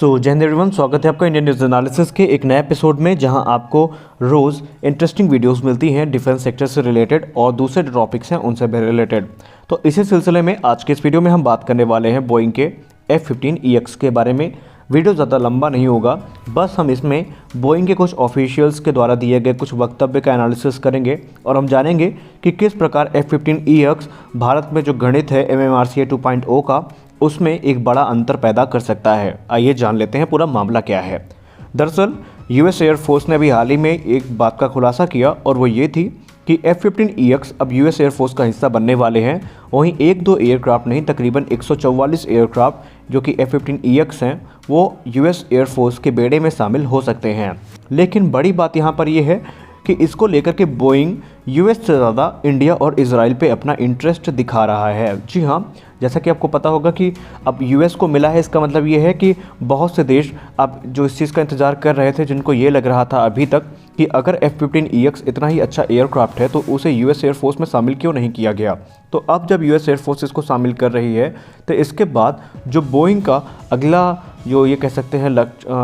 जय हिंद एवरीवन, स्वागत है आपका इंडियन न्यूज़ एनालिसिस के एक नए एपिसोड में, जहां आपको रोज़ इंटरेस्टिंग वीडियोस मिलती हैं डिफेंस सेक्टर से रिलेटेड और दूसरे टॉपिक्स हैं उनसे भी रिलेटेड। तो इसी सिलसिले में आज के इस वीडियो में हम बात करने वाले हैं बोइंग के F-15EX के बारे में। वीडियो ज़्यादा लंबा नहीं होगा, बस हम इसमें बोइंग के कुछ ऑफिशियल्स के द्वारा दिए गए कुछ वक्तव्य का एनालिसिस करेंगे और हम जानेंगे कि किस प्रकार F-15EX भारत में जो गणित है MMRCA 2.0 का, उसमें एक बड़ा अंतर पैदा कर सकता है। आइए जान लेते हैं पूरा मामला क्या है। दरअसल यूएस एयरफोर्स ने अभी हाल ही में एक बात का खुलासा किया और वो ये थी कि F-15EX अब यूएस एयरफोर्स का हिस्सा बनने वाले हैं। वहीं एक दो एयरक्राफ्ट नहीं, तकरीबन 144 एयरक्राफ्ट जो कि F-15EX हैं वो यूएस एयरफोर्स के बेड़े में शामिल हो सकते हैं। लेकिन बड़ी बात यहाँ पर यह है कि इसको लेकर के बोइंग यूएस से ज़्यादा इंडिया और इजराइल पे अपना इंटरेस्ट दिखा रहा है। जी हाँ, जैसा कि आपको पता होगा कि अब यूएस को मिला है, इसका मतलब ये है कि बहुत से देश अब जो इस चीज़ का इंतज़ार कर रहे थे, जिनको ये लग रहा था अभी तक कि अगर F-15EX इतना ही अच्छा एयरक्राफ्ट है तो उसे यूएस एयरफोर्स में शामिल क्यों नहीं किया गया। तो अब जब यूएस एयरफोर्स इसको शामिल कर रही है तो इसके बाद जो बोइंग का अगला जो ये कह सकते हैं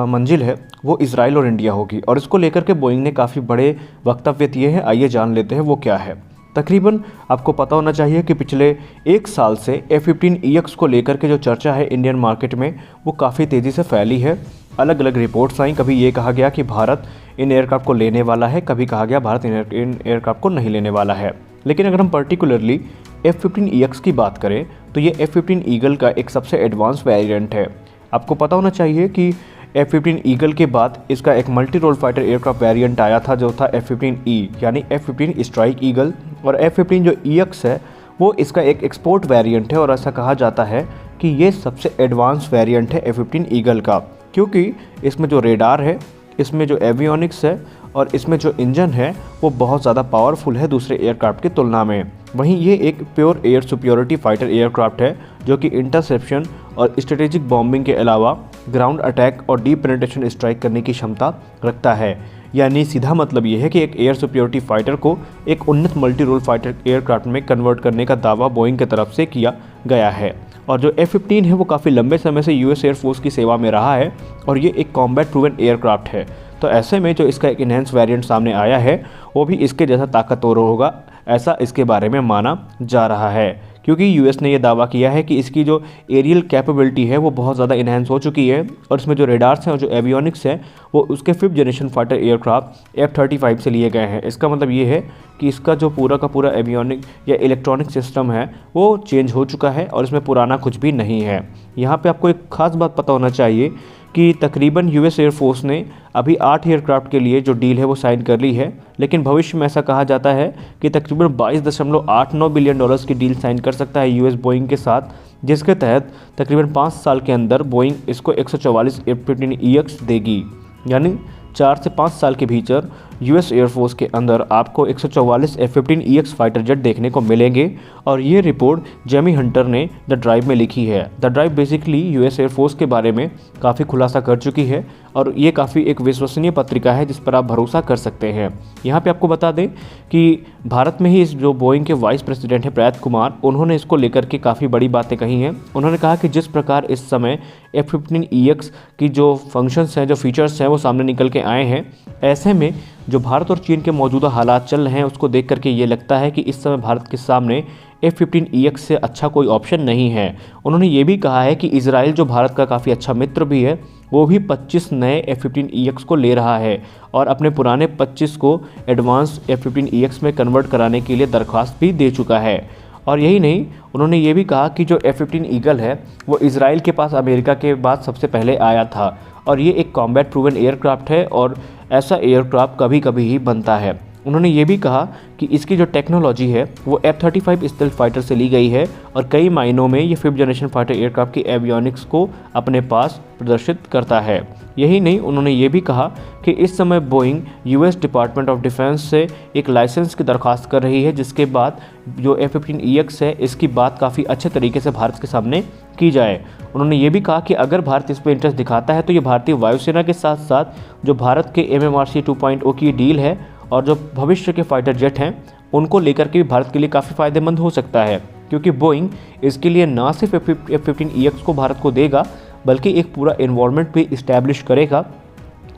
मंजिल है वो इजराइल और इंडिया होगी, और इसको लेकर के बोइंग ने काफ़ी बड़े वक्तव्य दिए हैं। आइए जान लेते हैं वो क्या है। तकरीबन आपको पता होना चाहिए कि पिछले एक साल से F-15EX को लेकर के जो चर्चा है इंडियन मार्केट में वो काफ़ी तेज़ी से फैली है। अलग अलग रिपोर्ट्स आई, कभी ये कहा गया कि भारत इन एयरक्राफ्ट को लेने वाला है, कभी कहा गया भारत इन एयरक्राफ्ट को नहीं लेने वाला है। लेकिन अगर हम पर्टिकुलरली F-15EX की बात करें तो ये F-15 ईगल का एक सबसे एडवांस वेरिएंट है। आपको पता होना चाहिए कि F-15 ईगल के बाद इसका एक multi role fighter aircraft variant आया था जो था F-15E, यानी F-15 स्ट्राइक ईगल। और F-15 जो EX है वो इसका एक एक्सपोर्ट वेरिएंट है, और ऐसा कहा जाता है कि ये सबसे एडवांस वेरिएंट है F-15 ईगल का, क्योंकि इसमें जो रेडार है, इसमें जो एवियोनिक्स है और इसमें जो इंजन है वो बहुत ज़्यादा पावरफुल है दूसरे एयरक्राफ्ट की तुलना में। वहीं ये एक pure air superiority fighter aircraft है जो कि इंटरसेप्शन और स्ट्रेटेजिक बॉम्बिंग के अलावा ग्राउंड अटैक और डीप पेनिट्रेशन स्ट्राइक करने की क्षमता रखता है। यानी सीधा मतलब ये है कि एक एयर सुपियोरिटी फाइटर को एक उन्नत मल्टी रोल फाइटर एयरक्राफ्ट में कन्वर्ट करने का दावा बोइंग की तरफ से किया गया है। और जो F-15 है वो काफ़ी लंबे समय से यूएस एयरफोर्स की सेवा में रहा है और ये एक कॉम्बैट प्रूवन एयरक्राफ्ट है। तो ऐसे में जो इसका एक इनहेंस वेरिएंट सामने आया है वो भी इसके जैसा ताकतवर होगा, ऐसा इसके बारे में माना जा रहा है, क्योंकि यूएस ने यह दावा किया है कि इसकी जो एरियल कैपेबिलिटी है वो बहुत ज़्यादा इनहेंस हो चुकी है, और इसमें जो रेडार्स हैं और जो एवियोनिक्स हैं वो उसके 5th generation fighter aircraft F-35 से लिए गए हैं। इसका मतलब ये है कि इसका जो पूरा का पूरा एवियोनिक या इलेक्ट्रॉनिक सिस्टम है वो चेंज हो चुका है और इसमें पुराना कुछ भी नहीं है। यहाँ पर आपको एक ख़ास बात पता होना चाहिए कि तकरीबन यूएस एयरफोर्स ने अभी 8 एयरक्राफ्ट के लिए जो डील है वो साइन कर ली है, लेकिन भविष्य में ऐसा कहा जाता है कि तकरीबन $22.89 बिलियन की डील साइन कर सकता है यूएस बोइंग के साथ, जिसके तहत तकरीबन 5 साल के अंदर बोइंग इसको 144 F-15EX देगी। यानी 4 से 5 साल के भीतर यूएस एयरफोर्स के अंदर आपको 144 F-15EX फाइटर जेट देखने को मिलेंगे। और ये रिपोर्ट जेमी हंटर ने द ड्राइव में लिखी है। The drive basically US air force के बारे में काफ़ी खुलासा कर चुकी है और ये काफ़ी एक विश्वसनीय पत्रिका है जिस पर आप भरोसा कर सकते हैं। यहाँ पे आपको बता दें कि भारत में ही इस जो बोइंग के वाइस प्रेसिडेंट हैं प्रयात कुमार, उन्होंने इसको लेकर के काफ़ी बड़ी बातें कही हैं। उन्होंने कहा कि जिस प्रकार इस समय F-15EX की जो फंक्शंस हैं, जो फीचर्स हैं वो सामने निकल के आए हैं, ऐसे में जो भारत और चीन के मौजूदा हालात चल रहे हैं उसको देख करके ये लगता है कि इस समय भारत के सामने F-15EX से अच्छा कोई ऑप्शन नहीं है। उन्होंने ये भी कहा है कि इजराइल जो भारत का काफ़ी अच्छा मित्र भी है वो भी 25 नए F-15EX को ले रहा है और अपने पुराने 25 को एडवांस F-15EX में कन्वर्ट कराने के लिए दरख्वास्त भी दे चुका है। और यही नहीं, उन्होंने ये भी कहा कि जो F-15 ईगल है वो इजराइल के पास अमेरिका के बाद सबसे पहले आया था और ये एक कॉम्बैट प्रूवन एयरक्राफ्ट है और ऐसा एयरक्राफ्ट कभी कभी ही बनता है। उन्होंने ये भी कहा कि इसकी जो टेक्नोलॉजी है वो F-35 स्टेल्थ फाइटर से ली गई है और कई मायनों में ये 5th जनरेशन फाइटर एयरक्राफ्ट की एवियोनिक्स को अपने पास प्रदर्शित करता है। यही नहीं, उन्होंने ये भी कहा कि इस समय Boeing US department of defence से एक लाइसेंस की दरख्वास्त कर रही है, जिसके बाद जो F-15EX है इसकी बात काफ़ी अच्छे तरीके से भारत के सामने की जाए। उन्होंने ये भी कहा कि अगर भारत इस पर इंटरेस्ट दिखाता है तो ये भारतीय वायुसेना के साथ साथ जो भारत के MMRCA 2.0 की डील है और जो भविष्य के फाइटर जेट हैं उनको लेकर के भी भारत के लिए काफ़ी फ़ायदेमंद हो सकता है, क्योंकि बोइंग इसके लिए ना सिर्फ F-15EX को भारत को देगा बल्कि एक पूरा एनवायरनमेंट भी इस्टेब्लिश करेगा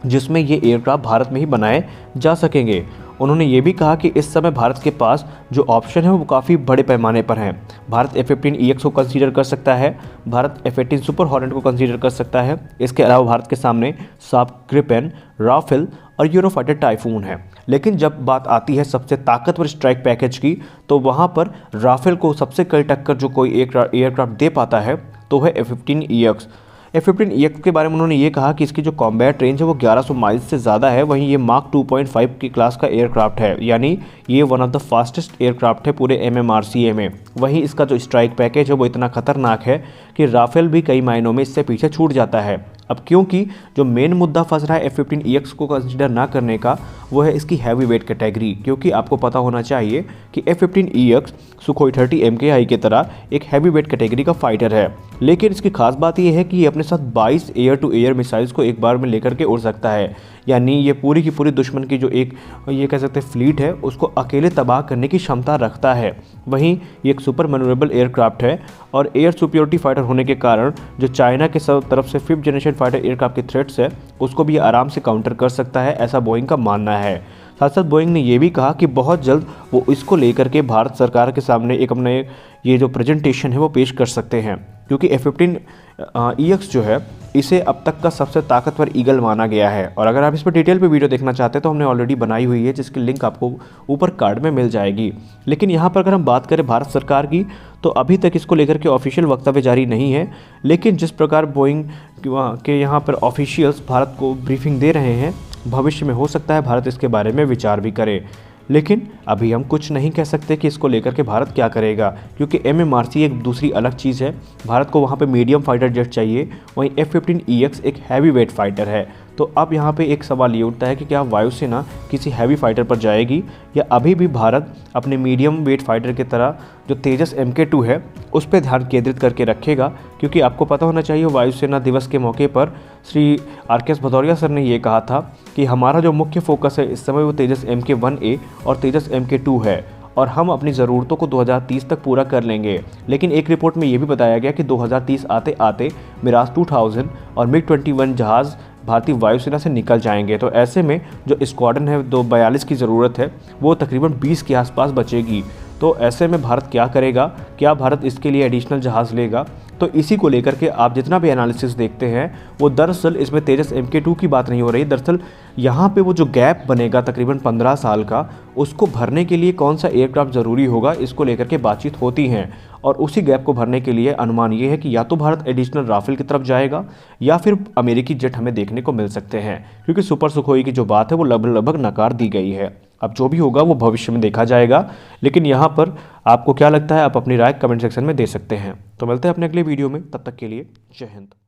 जिसमें ये एयरक्राफ्ट भारत में ही बनाए जा सकेंगे। उन्होंने ये भी कहा कि इस समय भारत के पास जो ऑप्शन है वो काफ़ी बड़े पैमाने पर हैं। भारत F-15EX को कंसीडर कर सकता है, भारत F-18 सुपर हॉर्नेट को कंसीडर कर सकता है। इसके अलावा भारत के सामने साफ ग्रिपेन, राफेल और यूरोफाइटर टाइफून है। लेकिन जब बात आती है सबसे ताकतवर स्ट्राइक पैकेज की, तो वहाँ पर राफेल को सबसे कड़ी टक्कर जो कोई एयरक्राफ्ट दे पाता है तो है F-15EX। F-15EX के बारे में उन्होंने ये कहा कि इसकी जो कॉम्बैट रेंज है वो 1100 माइल्स से ज़्यादा है। वहीं ये मार्क 2.5 की क्लास का एयरक्राफ्ट है, यानी ये one of the fastest aircraft है पूरे MMRCA में। वहीं इसका जो स्ट्राइक पैकेज है वो इतना खतरनाक है कि राफेल भी कई मायनों में इससे पीछे छूट जाता है। अब क्योंकि जो मेन मुद्दा फंस रहा है F-15EX को कंसिडर ना करने का, वो है इसकी हैवी वेट कैटेगरी। क्योंकि आपको पता होना चाहिए कि F-15EX सुखोई 30 MKI की तरह एक हैवी वेट कैटेगरी का फाइटर है। लेकिन इसकी खास बात यह है कि ये अपने साथ 22 एयर टू एयर मिसाइल्स को एक बार में लेकर के उड़ सकता है, यानी ये पूरी की पूरी दुश्मन की जो एक ये कह सकते हैं फ्लीट है उसको अकेले तबाह करने की क्षमता रखता है। वहीं ये एक सुपर मैन्यूरेबल एयरक्राफ्ट है और एयर सुपीरियरिटी फाइटर होने के कारण जो चाइना के सब तरफ से 5th जनरेशन फाइटर एयरक्राफ्ट की थ्रेट्स है उसको भी आराम से काउंटर कर सकता है, ऐसा बोइंग का मानना है। साथ साथ बोइंग ने यह भी कहा कि बहुत जल्द वो इसको लेकर के भारत सरकार के सामने एक अपने ये जो प्रेजेंटेशन है वो पेश कर सकते हैं। क्योंकि F-15EX जो है इसे अब तक का सबसे ताकतवर ईगल माना गया है। और अगर आप इस पर डिटेल पे वीडियो देखना चाहते हैं तो हमने ऑलरेडी बनाई हुई है, जिसकी लिंक आपको ऊपर कार्ड में मिल जाएगी। लेकिन यहाँ पर अगर हम बात करें भारत सरकार की, तो अभी तक इसको लेकर के ऑफिशियल वक्तव्य जारी नहीं है। लेकिन जिस प्रकार बोइंग के यहाँ पर ऑफिशियल्स भारत को ब्रीफिंग दे रहे हैं, भविष्य में हो सकता है भारत इसके बारे में विचार भी करे। लेकिन अभी हम कुछ नहीं कह सकते कि इसको लेकर के भारत क्या करेगा, क्योंकि MMRCA एक दूसरी अलग चीज़ है। भारत को वहाँ पे मीडियम फाइटर जेट चाहिए, वहीं F-15EX एक हैवी वेट फाइटर है। तो अब यहाँ पे एक सवाल ये उठता है कि क्या वायुसेना किसी हैवी फाइटर पर जाएगी या अभी भी भारत अपने मीडियम वेट फाइटर की तरह जो तेजस MK2 है उस पर ध्यान केंद्रित करके रखेगा। क्योंकि आपको पता होना चाहिए वायुसेना दिवस के मौके पर श्री RKS भदौरिया सर ने ये कहा था कि हमारा जो मुख्य फोकस है इस समय वो तेजस MK1A और तेजस MK2 है और हम अपनी ज़रूरतों को 2030 तक पूरा कर लेंगे। लेकिन एक रिपोर्ट में ये भी बताया गया कि 2030 आते आते मिराज 2000 और MiG-21 जहाज़ भारतीय वायुसेना से निकल जाएंगे। तो ऐसे में जो स्क्वाड्रन है 242 की ज़रूरत है वो तकरीबन 20 के आसपास बचेगी। तो ऐसे में भारत क्या करेगा, क्या भारत इसके लिए एडिशनल जहाज़ लेगा? तो इसी को लेकर के आप जितना भी एनालिसिस देखते हैं वो दरअसल इसमें तेजस MK2 की बात नहीं हो रही। दरअसल यहाँ पे वो जो गैप बनेगा तकरीबन 15 साल का, उसको भरने के लिए कौन सा एयरक्राफ्ट ज़रूरी होगा, इसको लेकर के बातचीत होती हैं। और उसी गैप को भरने के लिए अनुमान ये है कि या तो भारत एडिशनल राफेल की तरफ जाएगा या फिर अमेरिकी जेट हमें देखने को मिल सकते हैं। क्योंकि सुपर सुखोई की जो बात है वो लगभग नकार दी गई है। अब जो भी होगा वो भविष्य में देखा जाएगा। लेकिन यहाँ पर आपको क्या लगता है, आप अपनी राय कमेंट सेक्शन में दे सकते हैं। तो मिलते हैं अपने अगले वीडियो में, तब तक के लिए जय हिंद।